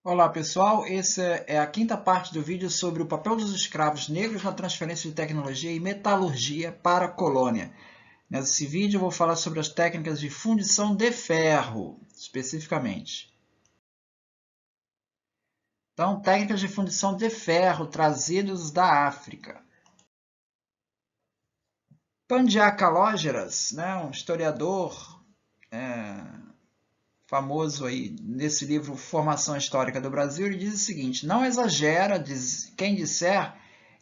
Olá pessoal, essa é a quinta parte do vídeo sobre o papel dos escravos negros na transferência de tecnologia e metalurgia para a colônia. Nesse vídeo eu vou falar sobre as técnicas de fundição de ferro, especificamente. Então, técnicas de fundição de ferro trazidas da África. Pandya Kalogéras, um historiador famoso aí nesse livro Formação Histórica do Brasil, ele diz o seguinte: não exagera quem disser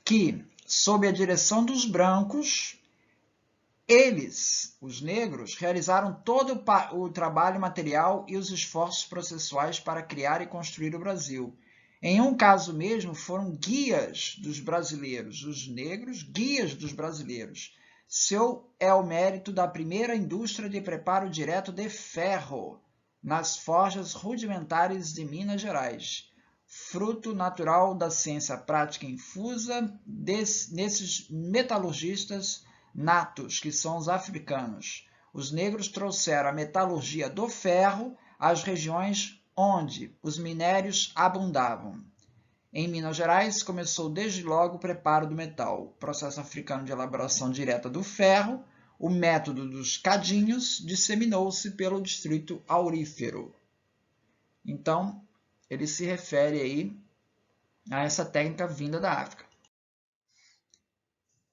que, sob a direção dos brancos, eles, os negros, realizaram todo o trabalho material e os esforços processuais para criar e construir o Brasil. Em um caso mesmo, foram guias dos brasileiros, os negros, guias dos brasileiros. Seu é o mérito da primeira indústria de preparo direto de ferro, nas forjas rudimentares de Minas Gerais, fruto natural da ciência prática infusa nesses metalurgistas natos, que são os africanos. Os negros trouxeram a metalurgia do ferro às regiões onde os minérios abundavam. Em Minas Gerais, começou desde logo o preparo do metal, processo africano de elaboração direta do ferro. O método dos cadinhos disseminou-se pelo distrito aurífero. Então, ele se refere aí a essa técnica vinda da África.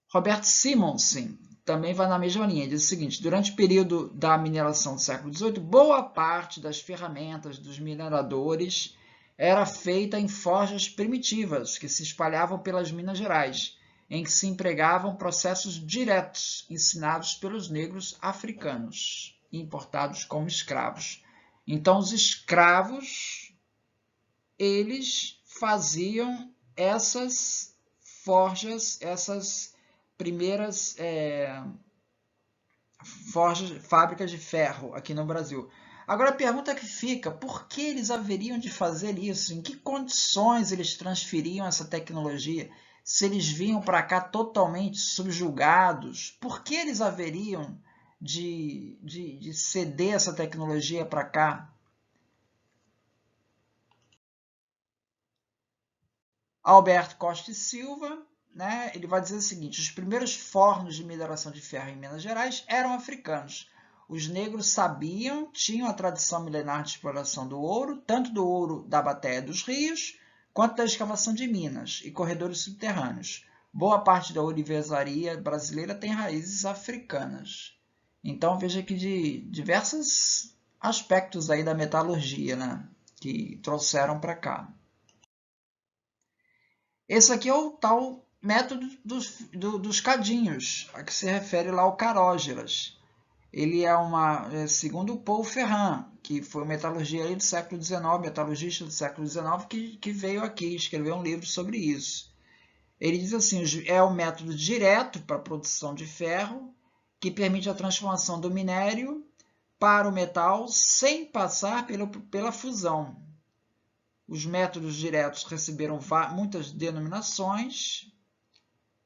Robert Simonsen também vai na mesma linha, diz o seguinte: durante o período da mineração do século XVIII, boa parte das ferramentas dos mineradores era feita em forjas primitivas que se espalhavam pelas Minas Gerais, em que se empregavam processos diretos ensinados pelos negros africanos, importados como escravos. Então, os escravos, eles faziam essas forjas, essas primeiras fábricas de ferro aqui no Brasil. Agora a pergunta que fica: por que eles haveriam de fazer isso? Em que condições eles transferiam essa tecnologia? Se eles vinham para cá totalmente subjugados, por que eles haveriam de ceder essa tecnologia para cá? Alberto Costa e Silva, ele vai dizer o seguinte: os primeiros fornos de mineração de ferro em Minas Gerais eram africanos. Os negros sabiam, tinham a tradição milenar de exploração do ouro, tanto do ouro da bateia dos rios, quanto da escavação de minas e corredores subterrâneos. Boa parte da ourivesaria brasileira tem raízes africanas. Então veja que de diversos aspectos aí da metalurgia, que trouxeram para cá. Esse aqui é o tal método dos cadinhos, a que se refere lá ao Carógeras. Ele é segundo o Paul Ferrand, que foi um metalurgia do século XIX, metalurgista do século XIX, que veio aqui escrever um livro sobre isso. Ele diz assim: é um método direto para a produção de ferro, que permite a transformação do minério para o metal sem passar pela fusão. Os métodos diretos receberam muitas denominações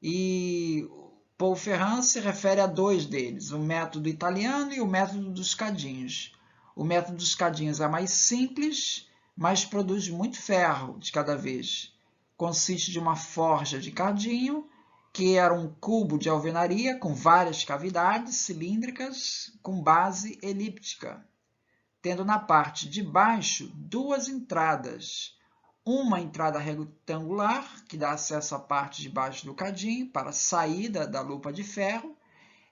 e Paul Ferrand se refere a dois deles, o método italiano e o método dos cadinhos. O método dos cadinhos é mais simples, mas produz muito ferro de cada vez. Consiste de uma forja de cadinho, que era um cubo de alvenaria com várias cavidades cilíndricas com base elíptica, tendo na parte de baixo duas entradas. Uma entrada retangular, que dá acesso à parte de baixo do cadinho, para a saída da lupa de ferro,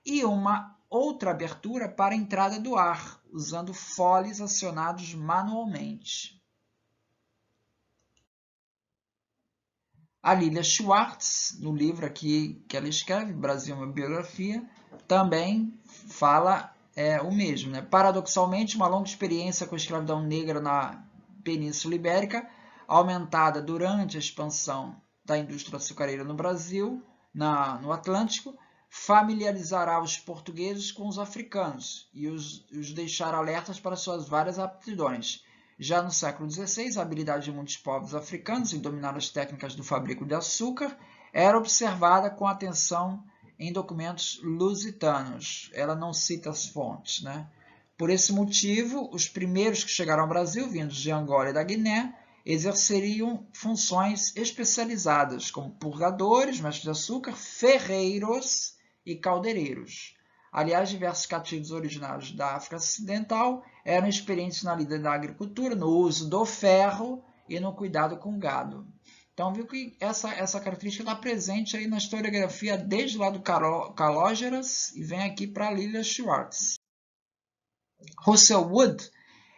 e uma outra abertura para a entrada do ar, usando foles acionados manualmente. A Lilia Schwartz, no livro aqui que ela escreve, Brasil, uma biografia, também fala o mesmo. Paradoxalmente, uma longa experiência com a escravidão negra na Península Ibérica, aumentada durante a expansão da indústria açucareira no Brasil, no Atlântico, familiarizará os portugueses com os africanos e os deixará alertas para suas várias aptidões. Já no século XVI, a habilidade de muitos povos africanos em dominar as técnicas do fabrico de açúcar era observada com atenção em documentos lusitanos. Ela não cita as fontes. Por esse motivo, os primeiros que chegaram ao Brasil, vindos de Angola e da Guiné, exerceriam funções especializadas, como purgadores, mestres de açúcar, ferreiros e caldeireiros. Aliás, diversos cativos originários da África Ocidental eram experientes na lida da agricultura, no uso do ferro e no cuidado com o gado. Então, viu que essa característica está presente aí na historiografia desde lá do Calógeras e vem aqui para Lilia Schwartz. Russell Wood,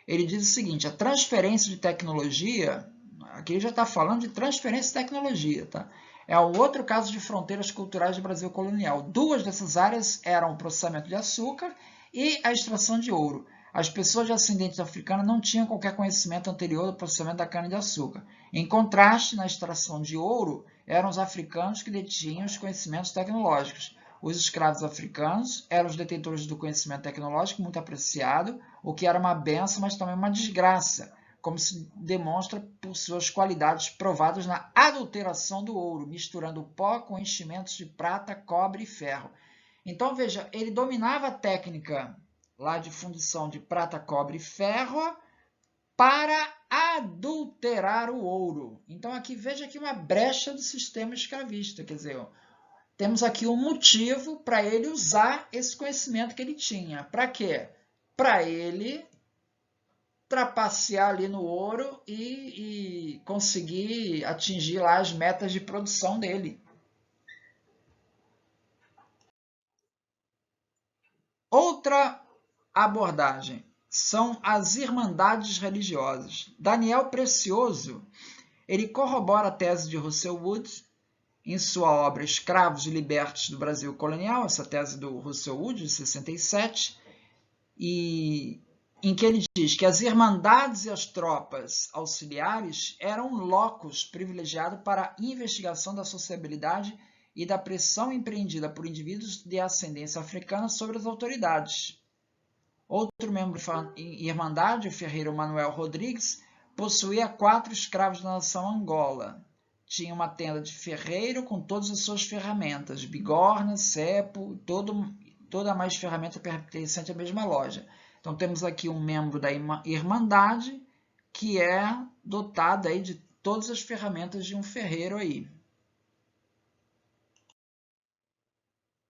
ele diz o seguinte: a transferência de tecnologia, aqui ele já está falando de transferência de tecnologia, tá? É um outro caso de fronteiras culturais do Brasil colonial. Duas dessas áreas eram o processamento de açúcar e a extração de ouro. As pessoas de ascendentes africanos não tinham qualquer conhecimento anterior do processamento da cana-de-açúcar. Em contraste, na extração de ouro, eram os africanos que detinham os conhecimentos tecnológicos. Os escravos africanos eram os detentores do conhecimento tecnológico muito apreciado, o que era uma benção, mas também uma desgraça, como se demonstra por suas qualidades provadas na adulteração do ouro, misturando pó com enchimentos de prata, cobre e ferro. Então, veja, ele dominava a técnica lá de fundição de prata, cobre e ferro para adulterar o ouro. Então, aqui veja aqui uma brecha do sistema escravista, quer dizer, temos aqui um motivo para ele usar esse conhecimento que ele tinha. Para quê? Para ele trapacear ali no ouro e conseguir atingir lá as metas de produção dele. Outra abordagem são as irmandades religiosas. Daniel Precioso, ele corrobora a tese de Russell Wood em sua obra Escravos e Libertos do Brasil Colonial, essa tese do Russell Wood, de 67, em que ele diz que as irmandades e as tropas auxiliares eram um locus privilegiado para a investigação da sociabilidade e da pressão empreendida por indivíduos de ascendência africana sobre as autoridades. Outro membro da irmandade, o ferreiro Manuel Rodrigues, possuía 4 escravos da nação Angola. Tinha uma tenda de ferreiro com todas as suas ferramentas, bigorna, cepo, toda a mais ferramenta pertencente à mesma loja. Então, temos aqui um membro da Irmandade que é dotado aí de todas as ferramentas de um ferreiro aí.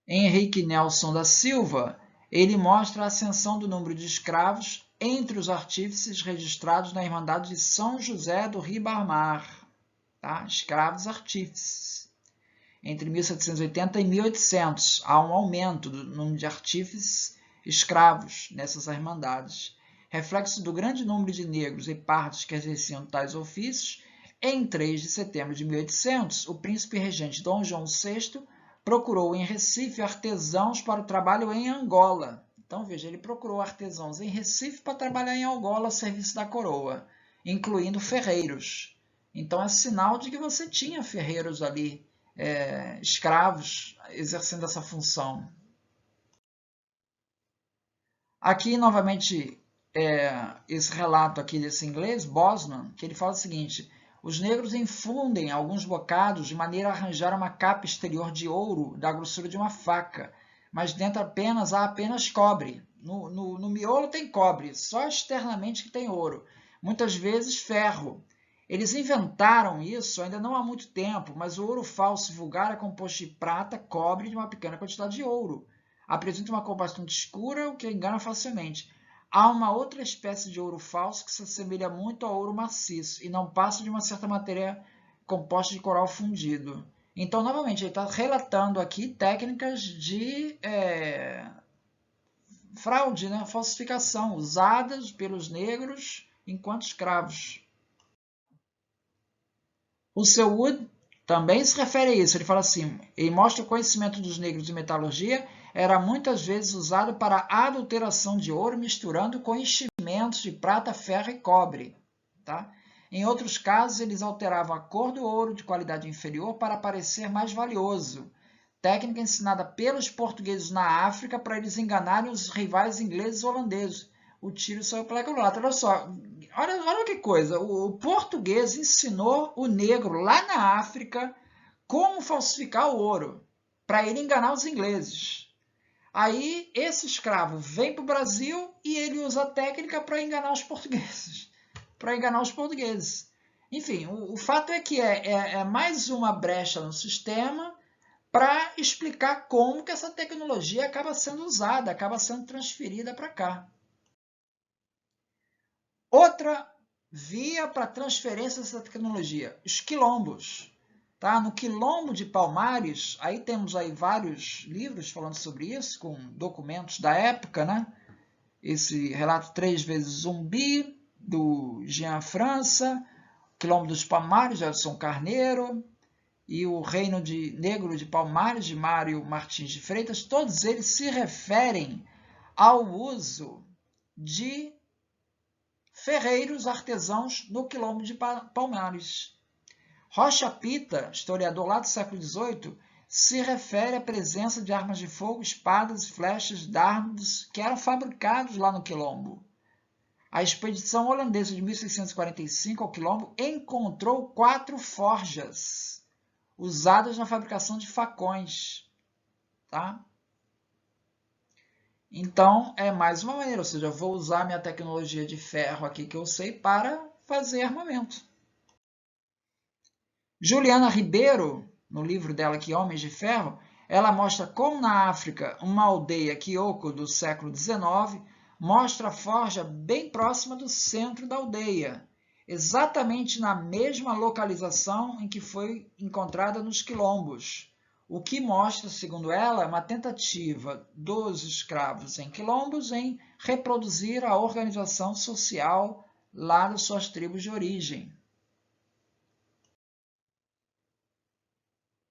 Henrique Nelson da Silva, ele mostra a ascensão do número de escravos entre os artífices registrados na Irmandade de São José do Ribamar. Tá? Escravos artífices. Entre 1780 e 1800, há um aumento do número de artífices escravos nessas irmandades. Reflexo do grande número de negros e pardos que exerciam tais ofícios, em 3 de setembro de 1800, o príncipe regente Dom João VI procurou em Recife artesãos para o trabalho em Angola. Então, veja, ele procurou artesãos em Recife para trabalhar em Angola a serviço da coroa, incluindo ferreiros. Então, é sinal de que você tinha ferreiros ali, escravos, exercendo essa função. Aqui, novamente, esse relato aqui desse inglês, Bosman, que ele fala o seguinte: os negros infundem alguns bocados de maneira a arranjar uma capa exterior de ouro da grossura de uma faca, mas dentro há apenas cobre. No miolo tem cobre, só externamente que tem ouro. Muitas vezes ferro. Eles inventaram isso ainda não há muito tempo, mas o ouro falso vulgar é composto de prata, cobre e de uma pequena quantidade de ouro. Apresenta uma cor bastante escura, o que engana facilmente. Há uma outra espécie de ouro falso que se assemelha muito ao ouro maciço e não passa de uma certa matéria composta de coral fundido. Então, novamente, ele está relatando aqui técnicas de fraude, né? Falsificação, usadas pelos negros enquanto escravos. O Russell Wood também se refere a isso. Ele fala assim, ele mostra o conhecimento dos negros de metalurgia era muitas vezes usado para a adulteração de ouro, misturando com enchimentos de prata, ferro e cobre. Tá? Em outros casos, eles alteravam a cor do ouro de qualidade inferior para parecer mais valioso. Técnica ensinada pelos portugueses na África para eles enganarem os rivais ingleses e holandeses. O tiro saiu pela culatra. Olha só, olha que coisa. O português ensinou o negro lá na África como falsificar o ouro para ele enganar os ingleses. Aí esse escravo vem para o Brasil e ele usa a técnica para enganar os portugueses. Enfim, o fato é que é mais uma brecha no sistema para explicar como que essa tecnologia acaba sendo usada, acaba sendo transferida para cá. Outra via para transferência dessa tecnologia, os quilombos. Tá? No Quilombo de Palmares, aí temos aí vários livros falando sobre isso, com documentos da época, né? Esse relato 3 vezes Zumbi, do Jean França, Quilombo dos Palmares, de Edson Carneiro, e o Reino Negro de Palmares, de Mário Martins de Freitas, todos eles se referem ao uso de ferreiros artesãos no Quilombo de Palmares. Rocha Pita, historiador lá do século XVIII, se refere à presença de armas de fogo, espadas, flechas, dardos, que eram fabricados lá no Quilombo. A expedição holandesa de 1645 ao Quilombo encontrou 4 forjas usadas na fabricação de facões. Tá? Então, é mais uma maneira, ou seja, eu vou usar minha tecnologia de ferro aqui que eu sei para fazer armamento. Juliana Ribeiro, no livro dela aqui, Homens de Ferro, ela mostra como na África, uma aldeia Kyoko do século XIX mostra a forja bem próxima do centro da aldeia, exatamente na mesma localização em que foi encontrada nos quilombos, o que mostra, segundo ela, uma tentativa dos escravos em quilombos em reproduzir a organização social lá das suas tribos de origem.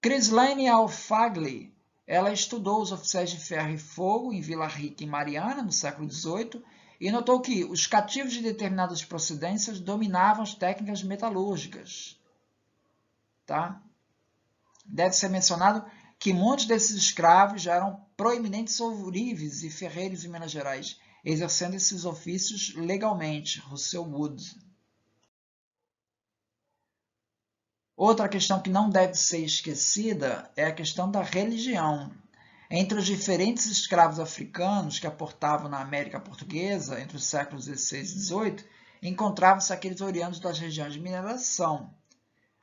Crislaine Alfagli, ela estudou os oficiais de ferro e fogo em Vila Rica e Mariana, no século XVIII, e notou que os cativos de determinadas procedências dominavam as técnicas metalúrgicas. Tá? Deve ser mencionado que muitos desses escravos já eram proeminentes ourives e ferreiros em Minas Gerais, exercendo esses ofícios legalmente. Russell Wood. Outra questão que não deve ser esquecida é a questão da religião. Entre os diferentes escravos africanos que aportavam na América Portuguesa entre os séculos XVI e XVIII, encontravam-se aqueles oriundos das regiões de mineração,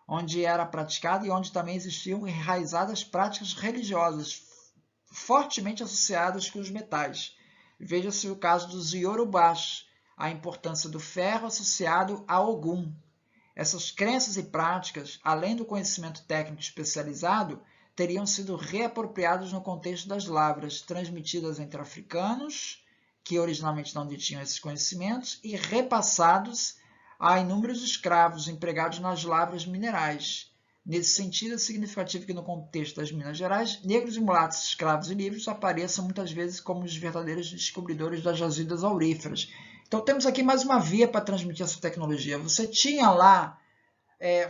onde era praticado e onde também existiam enraizadas práticas religiosas fortemente associadas com os metais. Veja-se o caso dos Iorubás, a importância do ferro associado a Ogum. Essas crenças e práticas, além do conhecimento técnico especializado, teriam sido reapropriadas no contexto das lavras, transmitidas entre africanos, que originalmente não detinham esses conhecimentos, e repassados a inúmeros escravos empregados nas lavras minerais. Nesse sentido, é significativo que no contexto das Minas Gerais, negros e mulatos, escravos e livres apareçam muitas vezes como os verdadeiros descobridores das jazidas auríferas. Então temos aqui mais uma via para transmitir essa tecnologia. Você tinha lá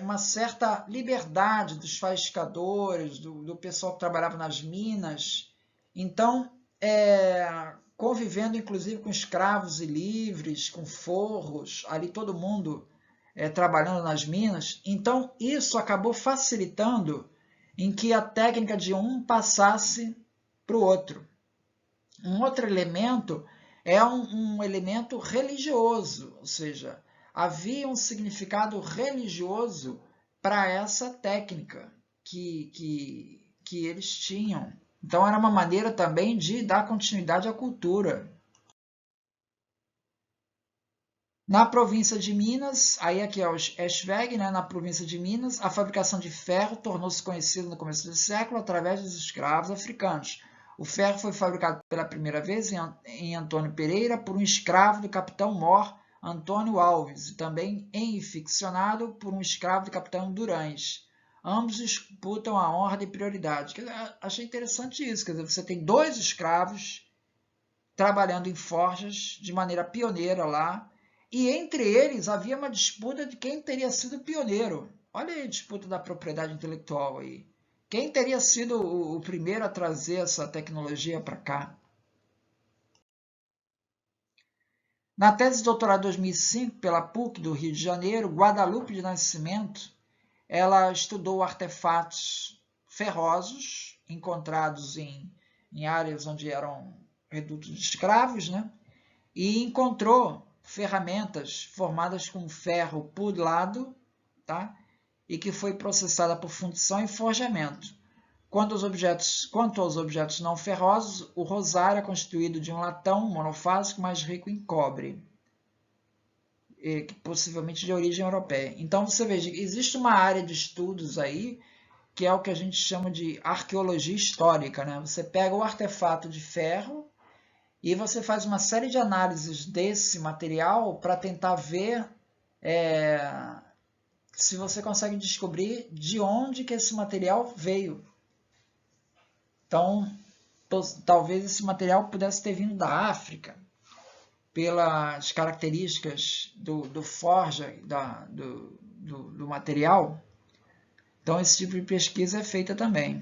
uma certa liberdade dos faiscadores, do pessoal que trabalhava nas minas. Então, convivendo inclusive com escravos e livres, com forros, ali todo mundo trabalhando nas minas. Então, isso acabou facilitando em que a técnica de um passasse para o outro. Um outro elemento é um elemento religioso, ou seja, havia um significado religioso para essa técnica que eles tinham. Então, era uma maneira também de dar continuidade à cultura. Na província de Minas, aí aqui é o Eschwege, né? Na província de Minas, a fabricação de ferro tornou-se conhecida no começo do século através dos escravos africanos. O ferro foi fabricado pela primeira vez em Antônio Pereira por um escravo do capitão-mor Antônio Alves, e também enficcionado por um escravo do capitão Durães. Ambos disputam a honra de prioridade. Achei interessante isso, quer dizer, você tem 2 escravos trabalhando em forjas de maneira pioneira lá, e entre eles havia uma disputa de quem teria sido pioneiro. Olha aí a disputa da propriedade intelectual aí. Quem teria sido o primeiro a trazer essa tecnologia para cá? Na tese de doutorado de 2005, pela PUC do Rio de Janeiro, Guadalupe de Nascimento, ela estudou artefatos ferrosos encontrados em áreas onde eram redutos de escravos, né? E encontrou ferramentas formadas com ferro pulado tá? E que foi processada por fundição e forjamento. Quanto aos objetos não ferrosos, o rosário é constituído de um latão monofásico mais rico em cobre, possivelmente de origem europeia. Então você veja, existe uma área de estudos aí que é o que a gente chama de arqueologia histórica, né? Você pega o artefato de ferro e você faz uma série de análises desse material para tentar ver se você consegue descobrir de onde que esse material veio. Então, talvez esse material pudesse ter vindo da África, pelas características do forja, do material. Então, esse tipo de pesquisa é feita também.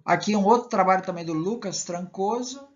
Aqui um outro trabalho também do Lucas Trancoso,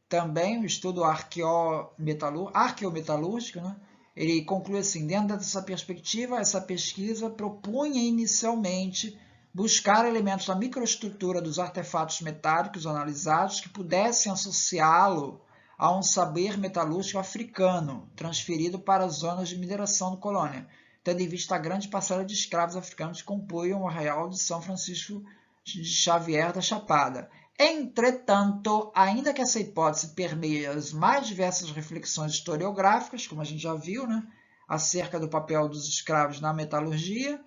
também um estudo arqueometalúrgico, né? Ele conclui assim, dentro dessa perspectiva, essa pesquisa propunha inicialmente buscar elementos da microestrutura dos artefatos metálicos analisados que pudessem associá-lo a um saber metalúrgico africano, transferido para as zonas de mineração da colônia, tendo em vista a grande parcela de escravos africanos que compunham o arraial de São Francisco de Xavier da Chapada. Entretanto, ainda que essa hipótese permeie as mais diversas reflexões historiográficas, como a gente já viu, né, acerca do papel dos escravos na metalurgia,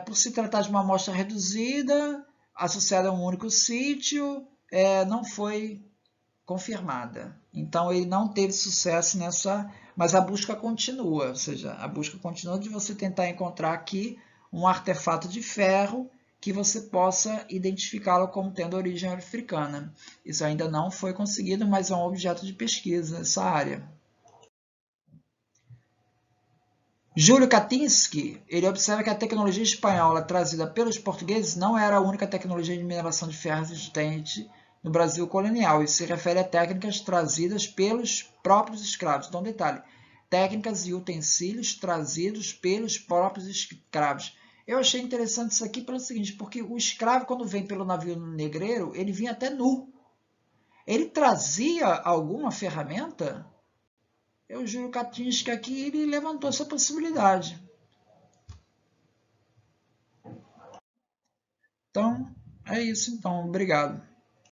por se tratar de uma amostra reduzida, associada a um único sítio, não foi confirmada. Então, ele não teve sucesso nessa, mas a busca continua, ou seja, a busca continua de você tentar encontrar aqui um artefato de ferro que você possa identificá-lo como tendo origem africana. Isso ainda não foi conseguido, mas é um objeto de pesquisa nessa área. Júlio Katinski, ele observa que a tecnologia espanhola trazida pelos portugueses não era a única tecnologia de mineração de ferro existente no Brasil colonial. Isso se refere a técnicas trazidas pelos próprios escravos. Então, detalhe, técnicas e utensílios trazidos pelos próprios escravos. Eu achei interessante isso aqui pelo seguinte, porque o escravo, quando vem pelo navio negreiro, ele vinha até nu. Ele trazia alguma ferramenta? Eu juro que aqui ele levantou essa possibilidade. Então, é isso então. Obrigado.